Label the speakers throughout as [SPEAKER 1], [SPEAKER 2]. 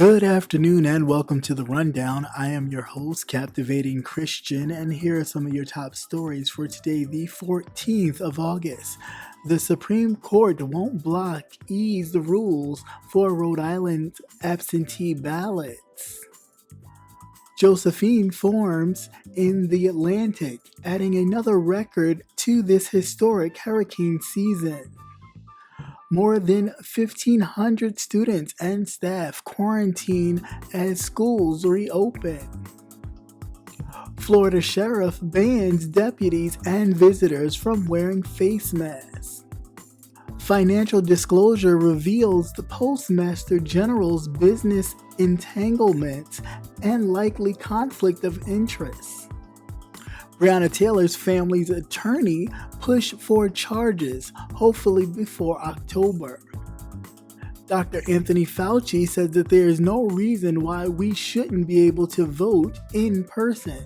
[SPEAKER 1] Good afternoon and welcome to The Rundown. I am your host, Captivating Christian, and here are some of your top stories for today, the 14th of August. The Supreme Court won't block ease the rules for Rhode Island absentee ballots. Josephine forms in the Atlantic, adding another record to this historic hurricane season. More than 1,500 students and staff quarantine as schools reopen. Florida sheriff bans deputies and visitors from wearing face masks. Financial disclosure reveals the postmaster general's business entanglements and likely conflict of interest. Breonna Taylor's family's attorney pushed for charges, hopefully before October. Dr. Anthony Fauci said that there is no reason why we shouldn't be able to vote in person.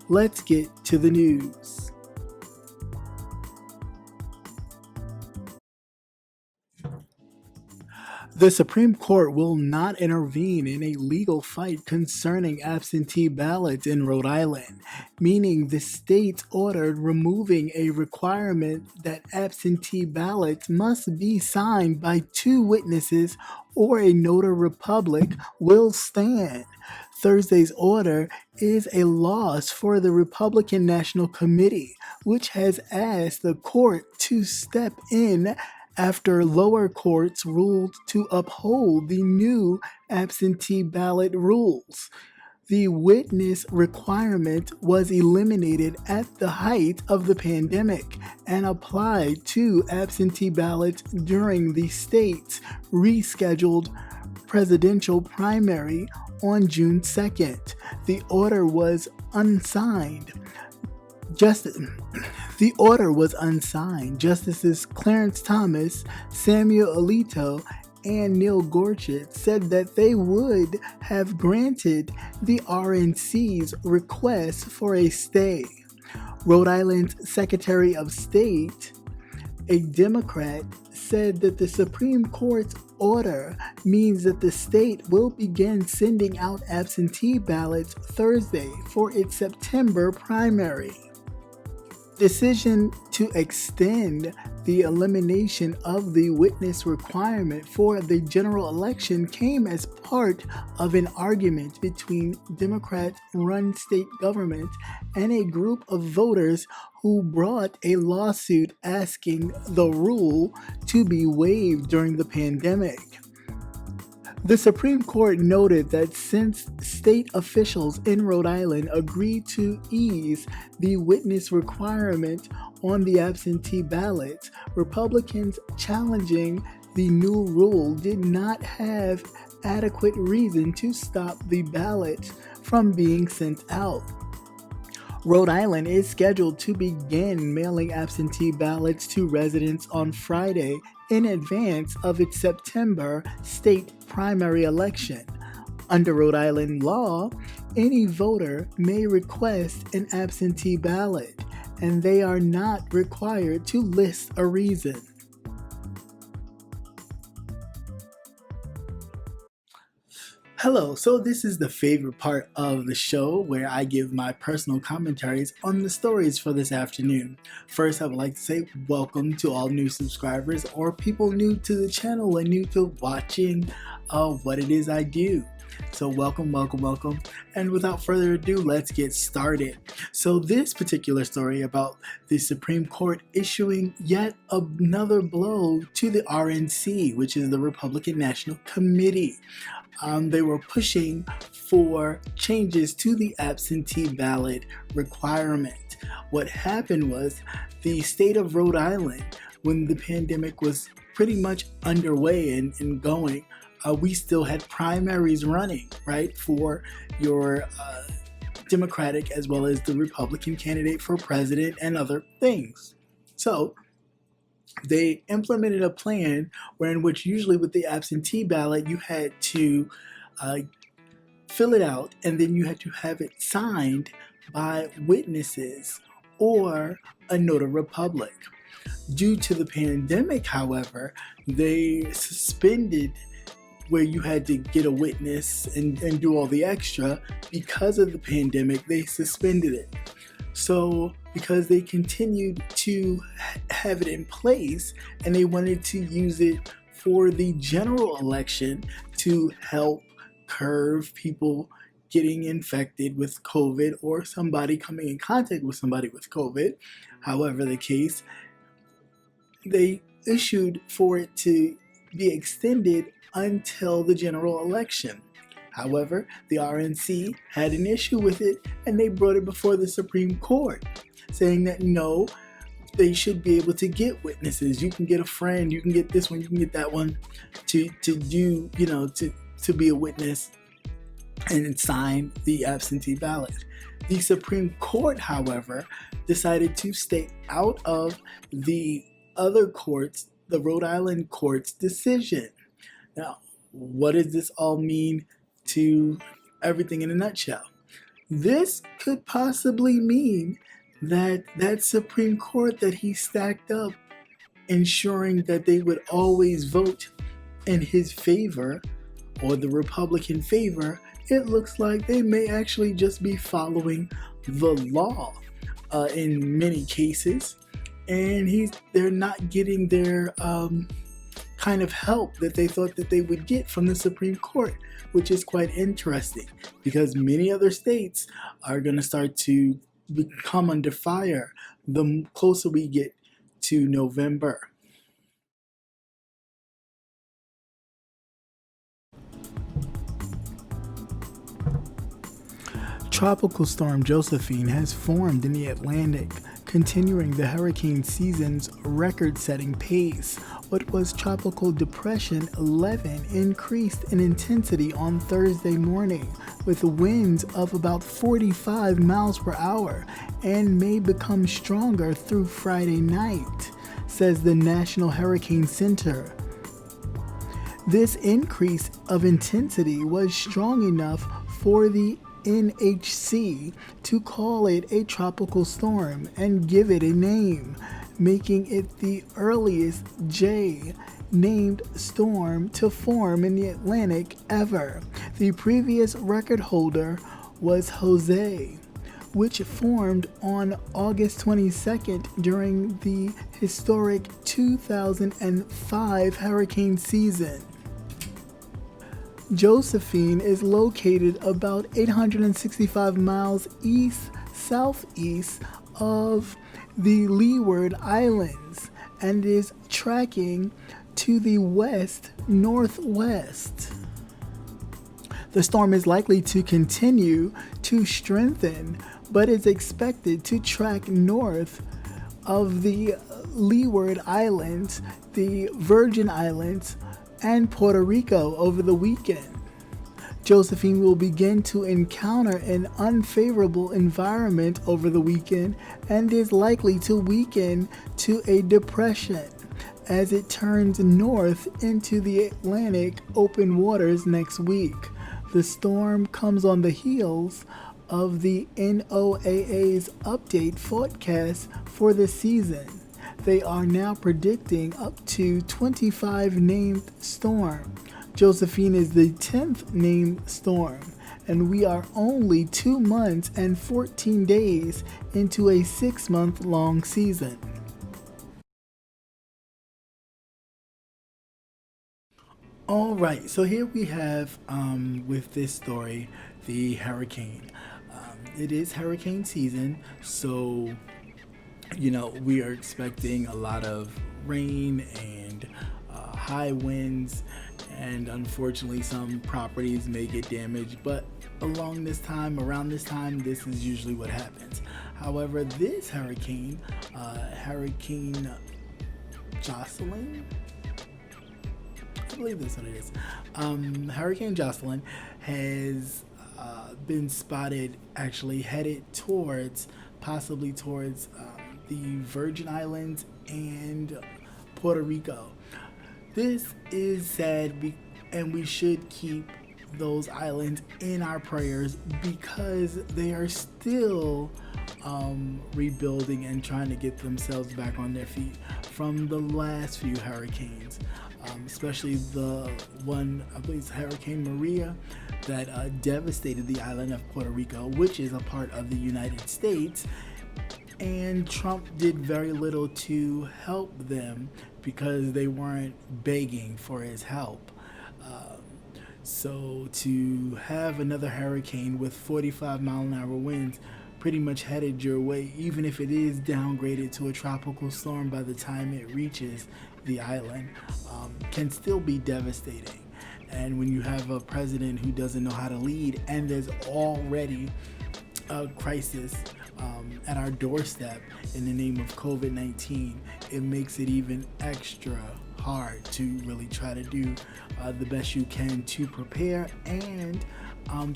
[SPEAKER 1] Let's get to the news. The Supreme Court will not intervene in a legal fight concerning absentee ballots in Rhode Island, meaning the state ordered removing a requirement that absentee ballots must be signed by 2 witnesses or a notary public will stand. Thursday's order is a loss for the Republican National Committee, which has asked the court to step in after lower courts ruled to uphold the new absentee ballot rules. The witness requirement was eliminated at the height of the pandemic and applied to absentee ballots during the state's rescheduled presidential primary on June 2nd. The order was unsigned. The order was unsigned. Justices Clarence Thomas, Samuel Alito, and Neil Gorsuch said that they would have granted the RNC's request for a stay. Rhode Island's Secretary of State, a Democrat, said that the Supreme Court's order means that the state will begin sending out absentee ballots Thursday for its September primary. Decision to extend the elimination of the witness requirement for the general election came as part of an argument between Democrat-run state government and a group of voters who brought a lawsuit asking the rule to be waived during the pandemic. The Supreme Court noted that since state officials in Rhode Island agreed to ease the witness requirement on the absentee ballots, Republicans challenging the new rule did not have adequate reason to stop the ballots from being sent out. Rhode Island is scheduled to begin mailing absentee ballots to residents on Friday in advance of its September state primary election. Under Rhode Island law, any voter may request an absentee ballot, and they are not required to list a reason. Hello, so this is the favorite part of the show where I give my personal commentaries on the stories for this afternoon. First, I would like to say welcome to all new subscribers or people new to the channel and new to watching what it is I do. So welcome. And without further ado, let's get started. So this particular story about the Supreme Court issuing yet another blow to the RNC, which is the Republican National Committee. They were pushing for changes to the absentee ballot requirement. What happened was the state of Rhode Island, when the pandemic was pretty much underway and going, we still had primaries running, right, for your Democratic as well as the Republican candidate for president and other things. So they implemented a plan in which usually with the absentee ballot, you had to fill it out and then you had to have it signed by witnesses or a notary public. Due to the pandemic, however, they suspended where you had to get a witness and do all the extra. Because of the pandemic, they suspended it. So because they continued to have it in place and they wanted to use it for the general election to help curb people getting infected with COVID or somebody coming in contact with somebody with COVID, however the case, they issued for it to be extended until the general election. However, the RNC had an issue with it and they brought it before the Supreme Court, saying that no, they should be able to get witnesses. You can get a friend, you can get this one, you can get that one to do, to be a witness and sign the absentee ballot. The Supreme Court, however, decided to stay out of the other courts, the Rhode Island court's decision. Now, what does this all mean to everything in a nutshell? This could possibly mean that Supreme Court that he stacked up, ensuring that they would always vote in his favor or the Republican favor, it looks like they may actually just be following the law in many cases, and they're not getting their kind of help that they thought that they would get from the Supreme Court, which is quite interesting because many other states are going to start to become under fire the closer we get to November. Tropical storm Josephine has formed in the Atlantic, continuing the hurricane season's record-setting pace. What was Tropical Depression 11 increased in intensity on Thursday morning, with winds of about 45 miles per hour, and may become stronger through Friday night, says the National Hurricane Center. This increase of intensity was strong enough for the NHC to call it a tropical storm and give it a name, making it the earliest J-named storm to form in the Atlantic ever. The previous record holder was Jose, which formed on August 22nd during the historic 2005 hurricane season. Josephine is located about 865 miles east-southeast of the Leeward Islands and is tracking to the west-northwest. The storm is likely to continue to strengthen, but is expected to track north of the Leeward Islands, the Virgin Islands, and Puerto Rico over the weekend. Josephine will begin to encounter an unfavorable environment over the weekend and is likely to weaken to a depression as it turns north into the Atlantic open waters next week. The storm comes on the heels of the NOAA's update forecast for the season. They are now predicting up to 25 named storm. Josephine is the 10th named storm, and we are only 2 months and 14 days into a 6-month-long season. All right, so here we have with this story the hurricane. It is hurricane season, so we are expecting a lot of rain and high winds, and unfortunately some properties may get damaged, but around this time, this is usually what happens. However, this hurricane, Hurricane Josephine, I believe that's what it is. Hurricane Josephine has been spotted actually headed possibly towards the Virgin Islands and Puerto Rico. This is sad, and we should keep those islands in our prayers because they are still rebuilding and trying to get themselves back on their feet from the last few hurricanes. especially the one, I believe it's Hurricane Maria, that devastated the island of Puerto Rico, which is a part of the United States. And Trump did very little to help them because they weren't begging for his help. Um, so to have another hurricane with 45-mile-an-hour winds pretty much headed your way, even if it is downgraded to a tropical storm by the time it reaches the island, can still be devastating. And when you have a president who doesn't know how to lead, and there's already a crisis at our doorstep in the name of COVID-19, it makes it even extra hard to really try to do the best you can to prepare and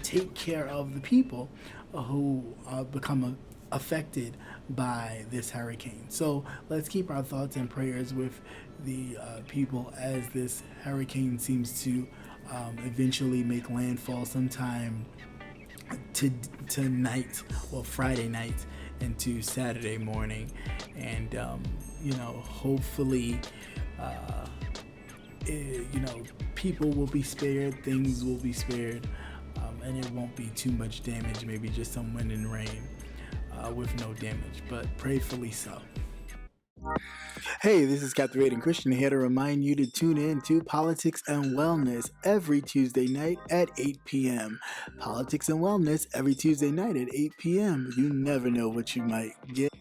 [SPEAKER 1] take care of the people who become affected by this hurricane. So let's keep our thoughts and prayers with the people as this hurricane seems to eventually make landfall sometime tonight, well, Friday night into Saturday morning. And hopefully people will be spared, things will be spared, and it won't be too much damage, maybe just some wind and rain with no damage, but prayerfully so. Hey, this is Captivating Christian here to remind you to tune in to Politics and Wellness every Tuesday night at 8 p.m. Politics and Wellness every Tuesday night at 8 p.m. You never know what you might get.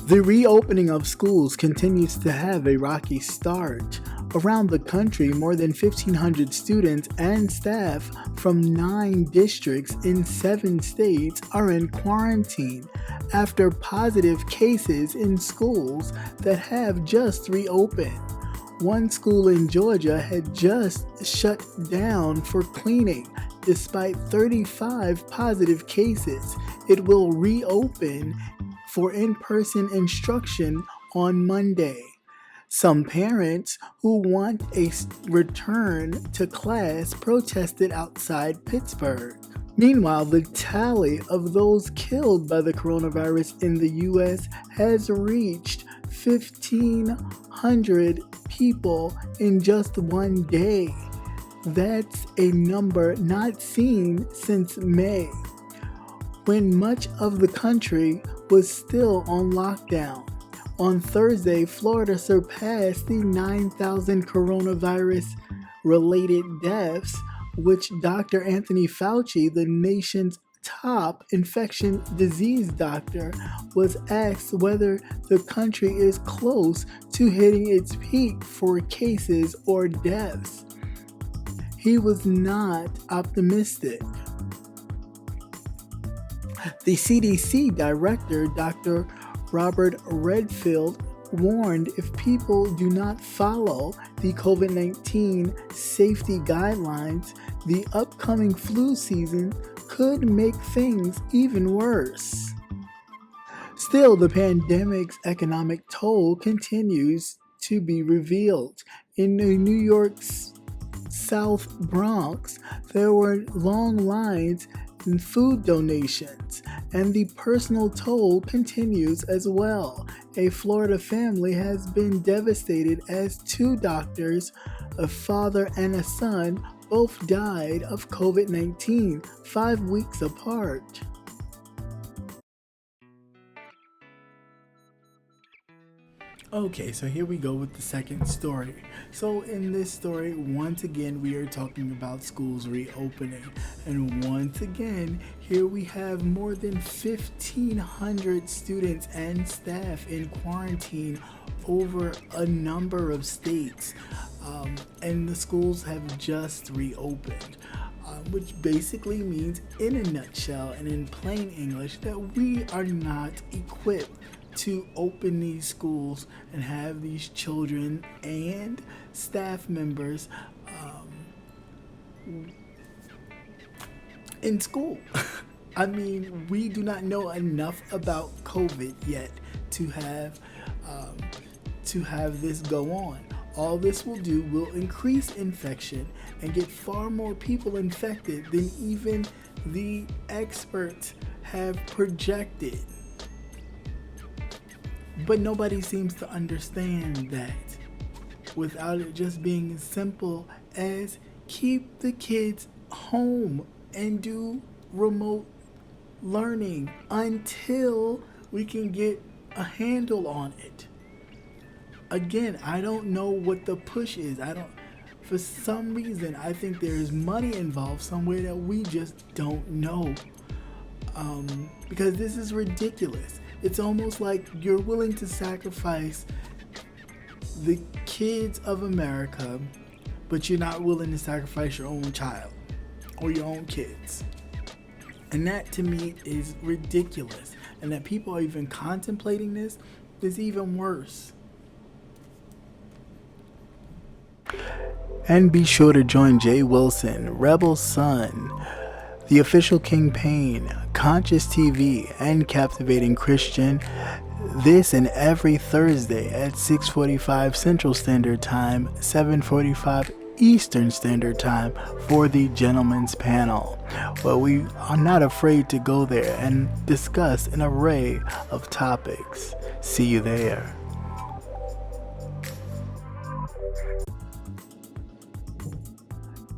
[SPEAKER 1] The reopening of schools continues to have a rocky start. Around the country, more than 1,500 students and staff from 9 districts in 7 states are in quarantine after positive cases in schools that have just reopened. One school in Georgia had just shut down for cleaning. Despite 35 positive cases, it will reopen for in-person instruction on Monday. Some parents who want a return to class protested outside Pittsburgh. Meanwhile, the tally of those killed by the coronavirus in the U.S. has reached 1,500 people in just one day. That's a number not seen since May, when much of the country was still on lockdown. On Thursday, Florida surpassed the 9,000 coronavirus-related deaths, which Dr. Anthony Fauci, the nation's top infectious disease doctor, was asked whether the country is close to hitting its peak for cases or deaths. He was not optimistic. The CDC director, Dr. Robert Redfield, warned if people do not follow the COVID-19 safety guidelines, the upcoming flu season could make things even worse. Still, the pandemic's economic toll continues to be revealed. In New York's South Bronx, there were long lines in food donations, and the personal toll continues as well. A Florida family has been devastated as 2 doctors, a father and a son, both died of COVID-19 5 weeks apart. Okay, so here we go with the second story. So in this story, once again, we are talking about schools reopening. And once again, here we have more than 1,500 students and staff in quarantine over a number of states. And the schools have just reopened. Which basically means, in a nutshell and in plain English, that we are not equipped to open these schools and have these children and staff members in school. I mean, we do not know enough about COVID yet to have this go on. All this will do will increase infection and get far more people infected than even the experts have projected. But nobody seems to understand that, without it just being as simple as keep the kids home and do remote learning until we can get a handle on it. Again, I don't know what the push is. For some reason, I think there's money involved somewhere that we just don't know. Because this is ridiculous. It's almost like you're willing to sacrifice the kids of America, but you're not willing to sacrifice your own child or your own kids. And that to me is ridiculous. And that people are even contemplating this is even worse. And be sure to join Jay Wilson, Rebel Sun, The Official King Payne, Conscious TV, and Captivating Christian this and every Thursday at 6:45 Central Standard Time, 7:45 Eastern Standard Time for the Gentleman's Panel, where we are not afraid to go there and discuss an array of topics. See you there.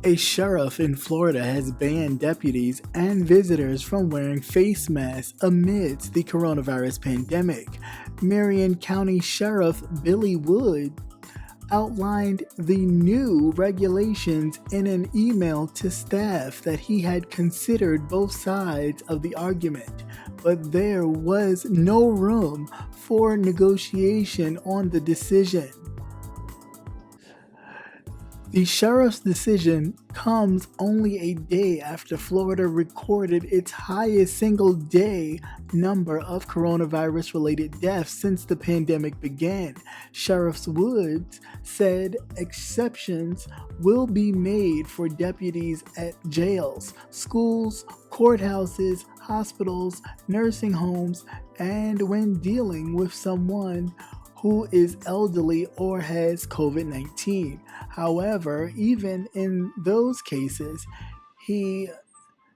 [SPEAKER 1] A sheriff in Florida has banned deputies and visitors from wearing face masks amidst the coronavirus pandemic. Marion County Sheriff Billy Wood outlined the new regulations in an email to staff that he had considered both sides of the argument, but there was no room for negotiation on the decision. The sheriff's decision comes only a day after Florida recorded its highest single-day number of coronavirus-related deaths since the pandemic began. Sheriff Woods said exceptions will be made for deputies at jails, schools, courthouses, hospitals, nursing homes, and when dealing with someone who is elderly or has COVID-19. However, even in those cases, he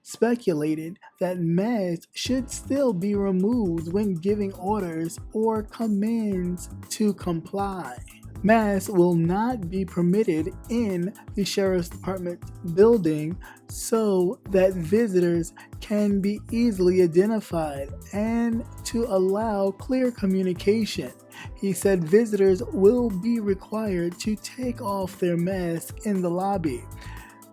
[SPEAKER 1] speculated that masks should still be removed when giving orders or commands to comply. Masks will not be permitted in the Sheriff's Department building so that visitors can be easily identified and to allow clear communication. He said visitors will be required to take off their mask in the lobby.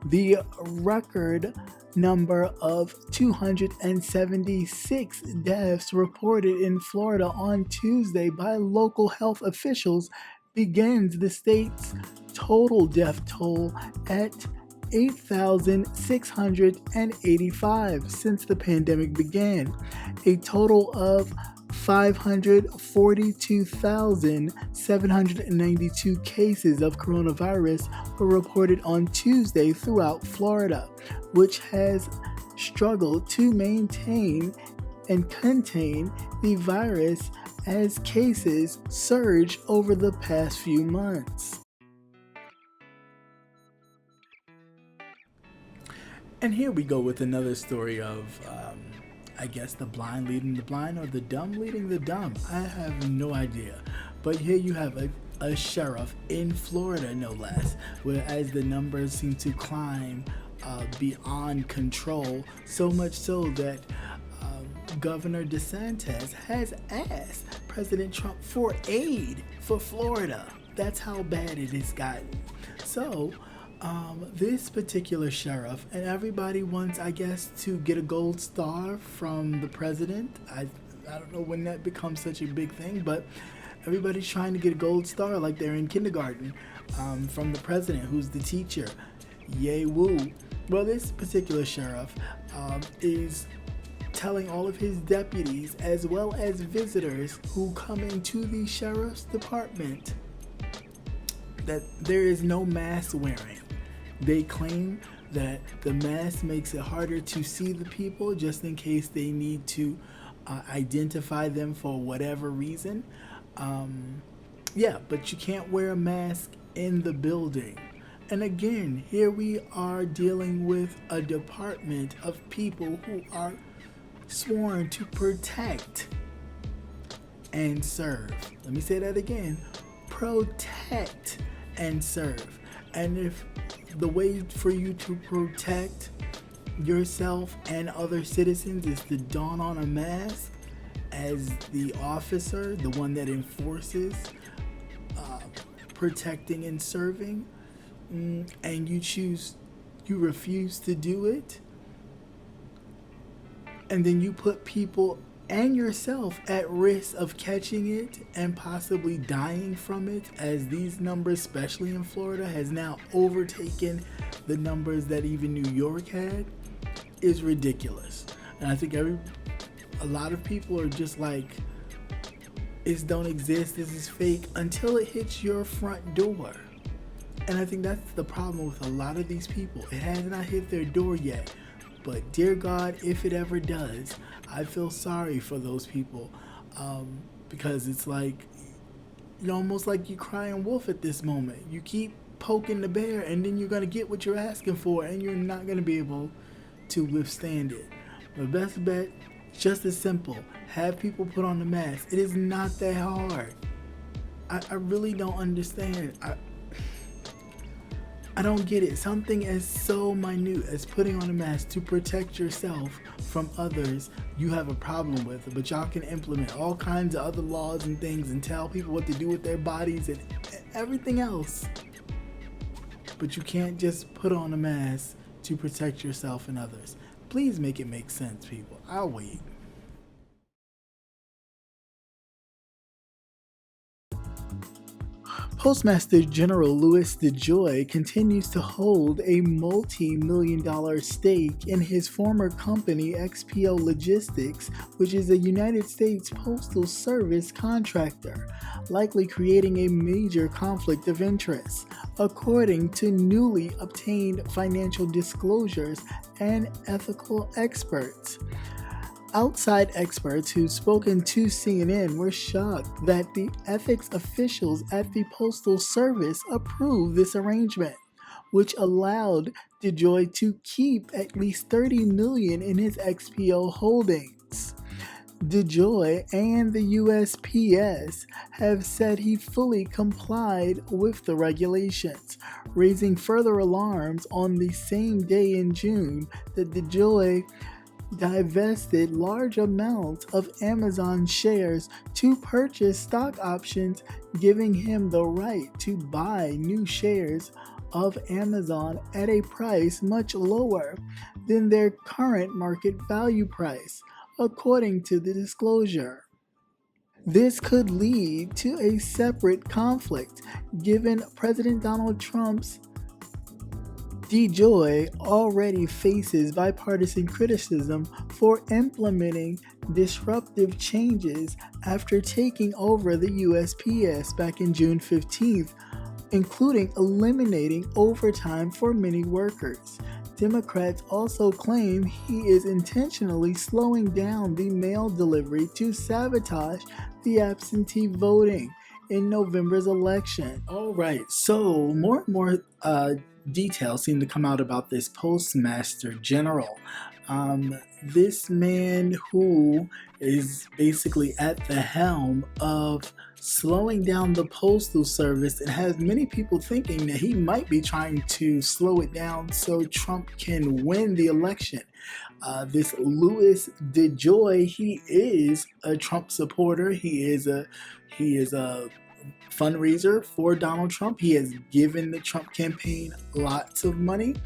[SPEAKER 1] The record number of 276 deaths reported in Florida on Tuesday by local health officials begins the state's total death toll at 8,685 since the pandemic began. A total of 542,792 cases of coronavirus were reported on Tuesday throughout Florida, which has struggled to maintain and contain the virus as cases surge over the past few months. And here we go with another story of, I guess, the blind leading the blind or the dumb leading the dumb. I have no idea. But here you have a sheriff in Florida, no less, whereas the numbers seem to climb beyond control, so much so that Governor DeSantis has asked President Trump for aid for Florida. That's how bad it has gotten. So, this particular sheriff, and everybody wants, I guess, to get a gold star from the president. I don't know when that becomes such a big thing, but everybody's trying to get a gold star like they're in kindergarten from the president, who's the teacher. Yay woo. Well, this particular sheriff is telling all of his deputies as well as visitors who come into the sheriff's department that there is no mask wearing. They claim that the mask makes it harder to see the people just in case they need to identify them for whatever reason. But you can't wear a mask in the building. And again, here we are dealing with a department of people who are sworn to protect and serve. Let me say that again. Protect and serve. And if the way for you to protect yourself and other citizens is to don on a mask as the officer, the one that enforces protecting and serving, and you refuse to do it, and then you put people and yourself at risk of catching it and possibly dying from it, as these numbers, especially in Florida, has now overtaken the numbers that even New York had, is ridiculous. And I think a lot of people are just like, it don't exist, this is fake, until it hits your front door. And I think that's the problem with a lot of these people. It has not hit their door yet. But dear God, if it ever does, I feel sorry for those people, because it's like, you're almost like you crying wolf at this moment. You keep poking the bear, and then you're going to get what you're asking for, and you're not going to be able to withstand it. The best bet, just as simple. Have people put on the mask. It is not that hard. I really don't understand. I don't get it. Something as so minute as putting on a mask to protect yourself from others you have a problem with, but y'all can implement all kinds of other laws and things and tell people what to do with their bodies and everything else. But you can't just put on a mask to protect yourself and others. Please make it make sense, people. I'll wait. Postmaster General Louis DeJoy continues to hold a multi-million-dollar stake in his former company XPO Logistics, which is a United States Postal Service contractor, likely creating a major conflict of interest, according to newly obtained financial disclosures and ethical experts. Outside experts who've spoken to CNN were shocked that the ethics officials at the Postal Service approved this arrangement, which allowed DeJoy to keep at least $30 million in his XPO holdings. DeJoy and the USPS have said he fully complied with the regulations, raising further alarms on the same day in June that DeJoy divested large amounts of Amazon shares to purchase stock options, giving him the right to buy new shares of Amazon at a price much lower than their current market value price, according to the disclosure. This could lead to a separate conflict, given President Donald Trump's DeJoy already faces bipartisan criticism for implementing disruptive changes after taking over the USPS back in June 15th, including eliminating overtime for many workers. Democrats also claim he is intentionally slowing down the mail delivery to sabotage the absentee voting in November's election. All right, so more and more details seem to come out about this Postmaster General. This man who is basically at the helm of slowing down the Postal Service and has many people thinking that he might be trying to slow it down so Trump can win the election. This Louis DeJoy, he is a Trump supporter. He is a fundraiser for Donald Trump. He has given the Trump campaign lots of money.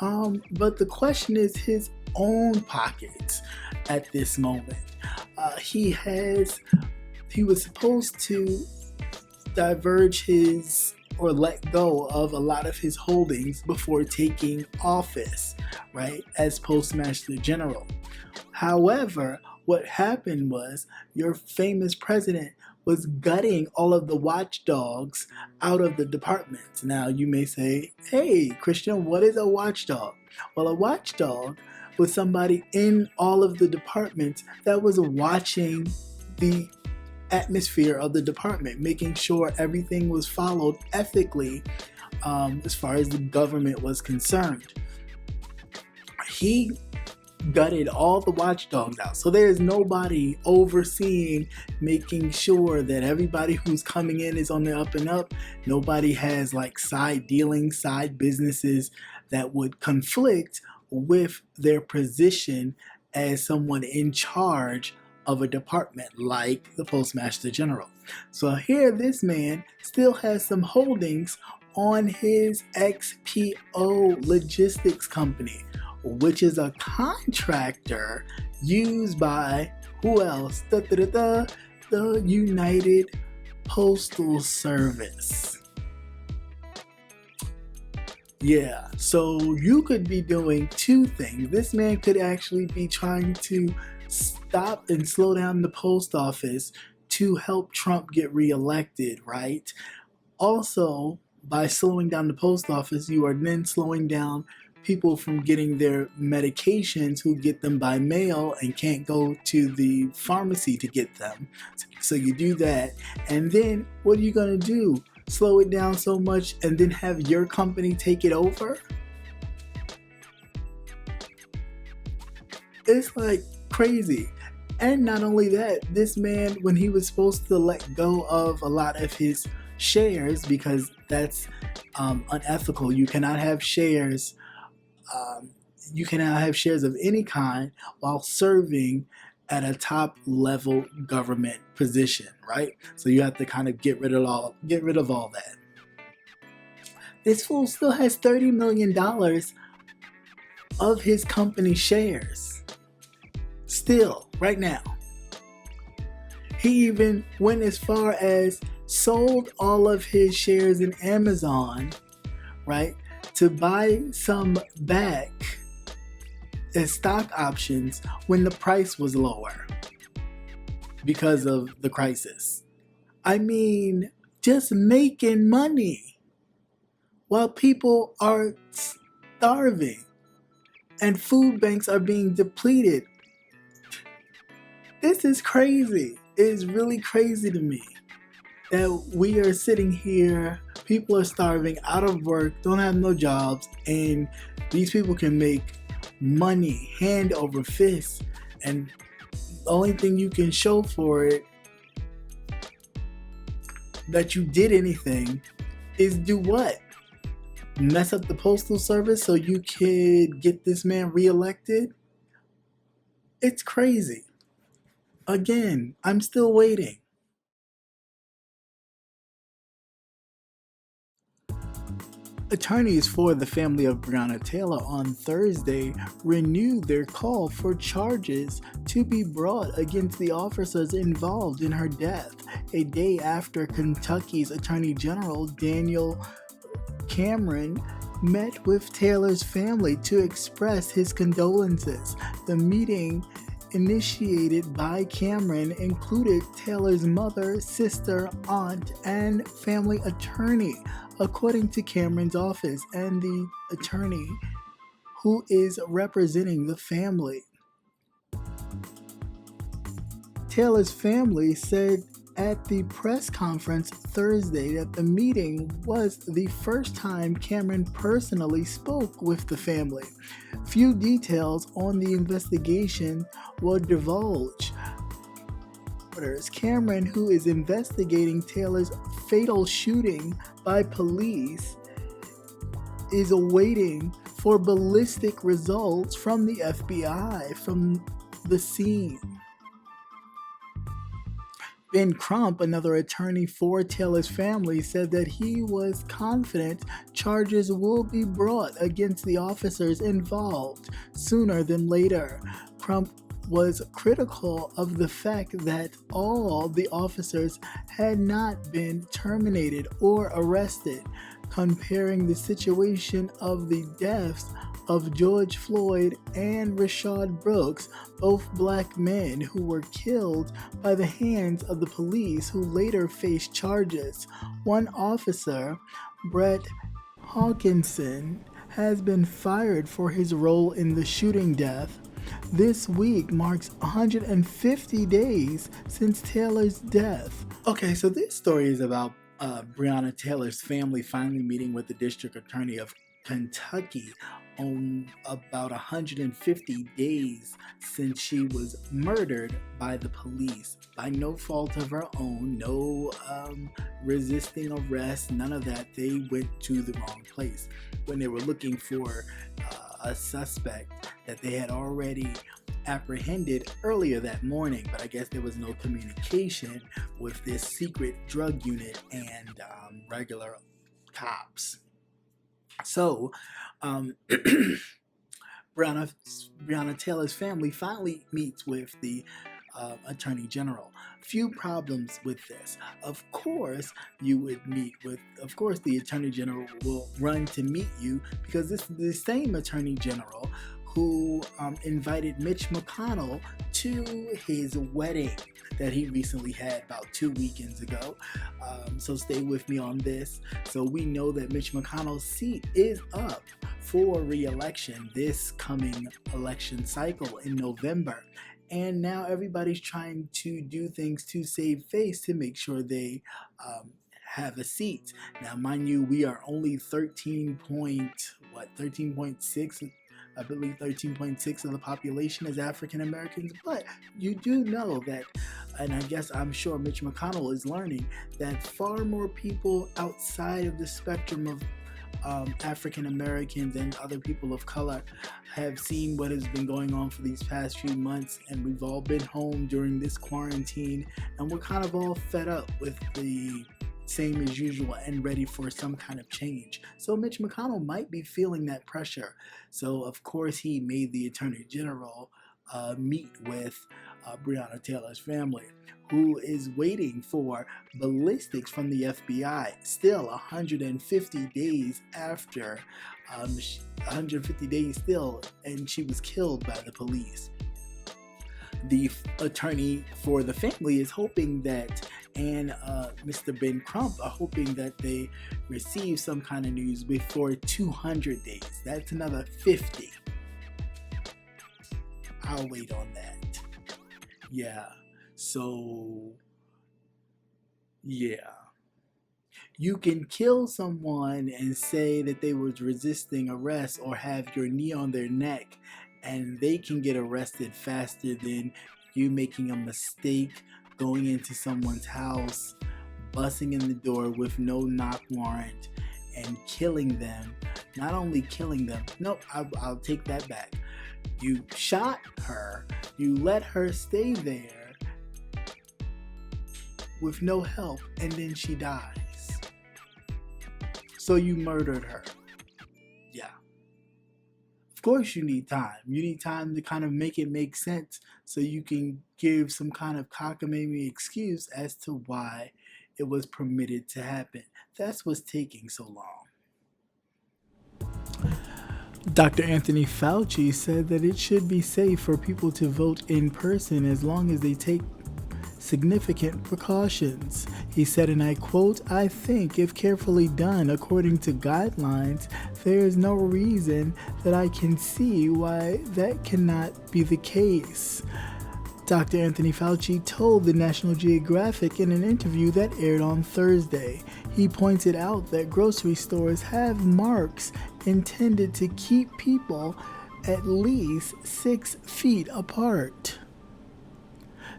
[SPEAKER 1] But the question is his own pockets at this moment. He was supposed to diverge his or let go of a lot of his holdings before taking office, right, as Postmaster General. However, what happened was your famous president was gutting all of the watchdogs out of the departments. Now you may say, hey, Christian, what is a watchdog? Well, a watchdog was somebody in all of the departments that was watching the atmosphere of the department, making sure everything was followed ethically as far as the government was concerned. He gutted all the watchdogs out. So there's nobody overseeing, making sure that everybody who's coming in is on the up and up. Nobody has like side dealings, side businesses that would conflict with their position as someone in charge of a department like the Postmaster General. So here this man still has some holdings on his XPO logistics company, which is a contractor used by who else? The United Postal Service. Yeah, so you could be doing two things. This man could actually be trying to stop and slow down the post office to help Trump get reelected, right? Also, by slowing down the post office, you are then slowing down people from getting their medications who get them by mail and can't go to the pharmacy to get them. So you do that. And then what are you going to do? Slow it down so much and then have your company take it over? It's like crazy. And not only that, this man, when he was supposed to let go of a lot of his shares, because that's unethical. You cannot have shares. You cannot have shares of any kind while serving at a top level government position, right? So you have to kind of get rid of all that. This fool still has $30 million of his company shares. Still, right now. He even went as far as sold all of his shares in Amazon, right, to buy some back as stock options when the price was lower because of the crisis. I mean, just making money while people are starving and food banks are being depleted. This is crazy. It is really crazy to me that we are sitting here, people are starving, out of work, don't have no jobs, and these people can make money hand over fist, and the only thing you can show for it that you did anything is do what? Mess up the postal service so you could get this man reelected? It's crazy. Again, I'm still waiting. Attorneys for the family of Breonna Taylor on Thursday renewed their call for charges to be brought against the officers involved in her death, a day after Kentucky's Attorney General Daniel Cameron met with Taylor's family to express his condolences. The meeting, initiated by Cameron, included Taylor's mother, sister, aunt, and family attorney, according to Cameron's office and the attorney who is representing the family. Taylor's family said at the press conference Thursday that the meeting was the first time Cameron personally spoke with the family. Few details on the investigation were divulged. Cameron, who is investigating Taylor's fatal shooting by police, is awaiting for ballistic results from the FBI from the scene. Ben Crump, another attorney for Taylor's family, said that he was confident charges will be brought against the officers involved sooner than later. Crump was critical of the fact that all the officers had not been terminated or arrested, comparing the situation of the deaths of George Floyd and Rayshard Brooks, both black men who were killed by the hands of the police who later faced charges. One officer, Brett Hawkinson, has been fired for his role in the shooting death. This week marks 150 days since Taylor's death. Okay, so this story is about Breonna Taylor's family finally meeting with the district attorney of Kentucky on about 150 days since she was murdered by the police by no fault of her own, no resisting arrest, none of that. They went to the wrong place when they were looking for a suspect that they had already apprehended earlier that morning, but I guess there was no communication with this secret drug unit and regular cops. So, Breonna Taylor's family finally meets with the Attorney General. Few problems with this. Of course, you would meet with, of course, the Attorney General will run to meet you because this is the same Attorney General who invited Mitch McConnell to his wedding that he recently had about 2 weekends ago. So stay with me on this. So we know that Mitch McConnell's seat is up for re-election this coming election cycle in November. And now everybody's trying to do things to save face to make sure they have a seat. Now, mind you, we are only 13.6, I believe 13.6 of the population is African Americans, but you do know that, and I guess I'm sure Mitch McConnell is learning that far more people outside of the spectrum of African Americans and other people of color have seen what has been going on for these past few months, and we've all been home during this quarantine, and we're kind of all fed up with the same as usual and ready for some kind of change. So Mitch McConnell might be feeling that pressure. So of course he made the Attorney General meet with Breonna Taylor's family, who is waiting for ballistics from the FBI still 150 days after 150 days still, and she was killed by the police. The attorney for the family is hoping that, and Mr. Ben Crump are hoping that they receive some kind of news before 200 days. That's another 50. I'll wait on that. Yeah. So, yeah. You can kill someone and say that they was resisting arrest or have your knee on their neck, and they can get arrested faster than you making a mistake, going into someone's house, busting in the door with no knock warrant, and killing them. Not only killing them, nope, I'll take that back. You shot her, you let her stay there with no help, and then she dies. So you murdered her. Yeah. Of course you need time. You need time to kind of make it make sense so you can give some kind of cockamamie excuse as to why it was permitted to happen. That's what's taking so long. Dr. Anthony Fauci said that it should be safe for people to vote in person as long as they take significant precautions. He said, and I quote, "I think if carefully done according to guidelines, there is no reason that I can see why that cannot be the case." Dr. Anthony Fauci told the National Geographic in an interview that aired on Thursday. He pointed out that grocery stores have marks intended to keep people at least 6 feet apart.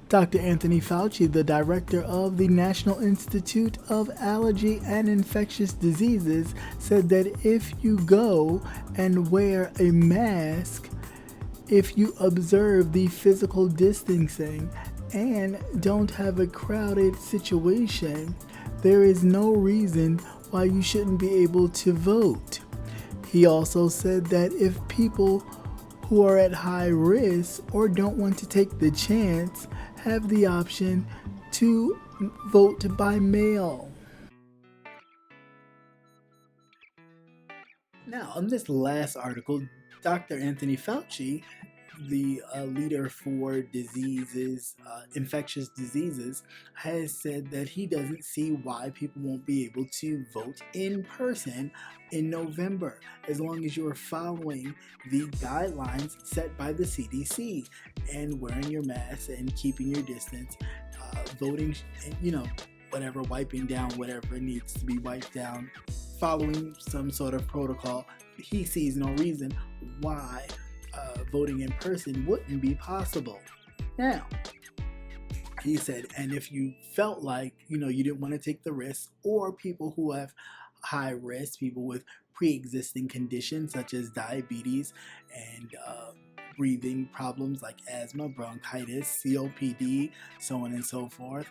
[SPEAKER 1] Dr. Anthony Fauci, the director of the National Institute of Allergy and Infectious Diseases, said that if you go and wear a mask, if you observe the physical distancing and don't have a crowded situation, there is no reason why you shouldn't be able to vote. He also said that if people who are at high risk or don't want to take the chance have the option to vote by mail. Now, on this last article, Dr. Anthony Fauci the leader for diseases, infectious diseases, has said that he doesn't see why people won't be able to vote in person in November as long as you're following the guidelines set by the CDC and wearing your mask and keeping your distance, voting, whatever, wiping down whatever needs to be wiped down, following some sort of protocol. He sees no reason why voting in person wouldn't be possible. Now, he said, and if you felt like, you didn't want to take the risk, or people who have high risk, people with pre-existing conditions such as diabetes and breathing problems like asthma, bronchitis, COPD, so on and so forth,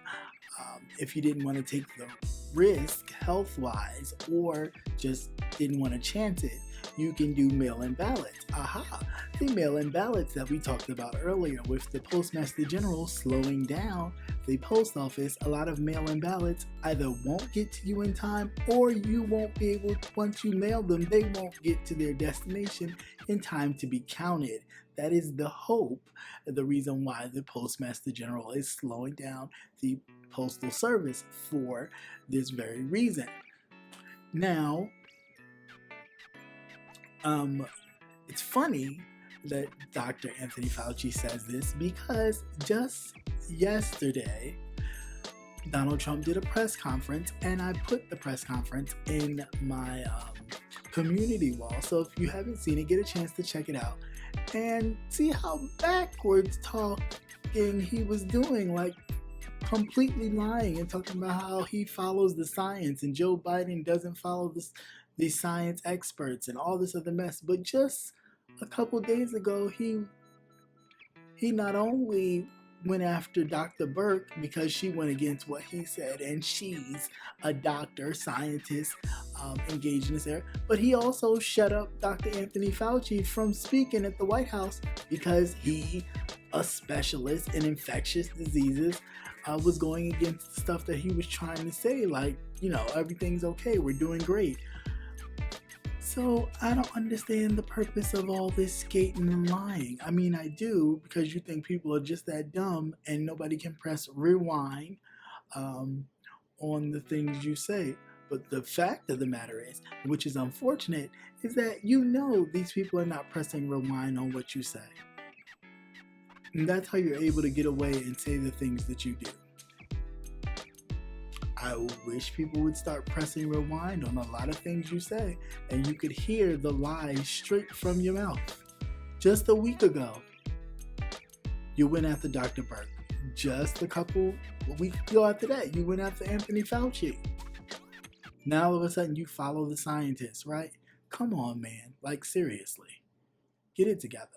[SPEAKER 1] if you didn't want to take the risk health-wise or just didn't want to chance it, you can do mail-in ballots. Aha! The mail-in ballots that we talked about earlier with the Postmaster General slowing down the post office, a lot of mail-in ballots either won't get to you in time, or you won't be able, once you mail them, they won't get to their destination in time to be counted. That is the hope, the reason why the Postmaster General is slowing down the Postal Service for this very reason. Now, it's funny that Dr. Anthony Fauci says this because just yesterday, Donald Trump did a press conference, and I put the press conference in my community wall. So if you haven't seen it, get a chance to check it out and see how backwards talking he was doing, like completely lying and talking about how he follows the science and Joe Biden doesn't follow the science experts and all this other mess. But just a couple days ago, he not only went after Dr. Burke because she went against what he said, and she's a doctor, scientist, engaged in this area, but he also shut up Dr. Anthony Fauci from speaking at the White House because he, a specialist in infectious diseases, was going against the stuff that he was trying to say, like, everything's okay, we're doing great. So I don't understand the purpose of all this skating and lying. I mean, I do, because you think people are just that dumb and nobody can press rewind on the things you say. But the fact of the matter is, which is unfortunate, is that these people are not pressing rewind on what you say. And that's how you're able to get away and say the things that you do. I wish people would start pressing rewind on a lot of things you say, and you could hear the lies straight from your mouth. Just a week ago, you went after Dr. Burke. Just a week ago after that, you went after Anthony Fauci. Now all of a sudden you follow the scientists, right? Come on, man. Like, seriously. Get it together.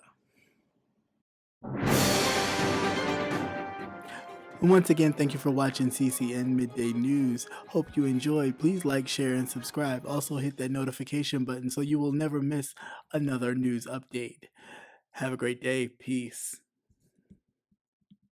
[SPEAKER 1] Once again, thank you for watching CCN Midday News. Hope you enjoyed. Please like, share, and subscribe. Also hit that notification button so you will never miss another news update. Have a great day. Peace.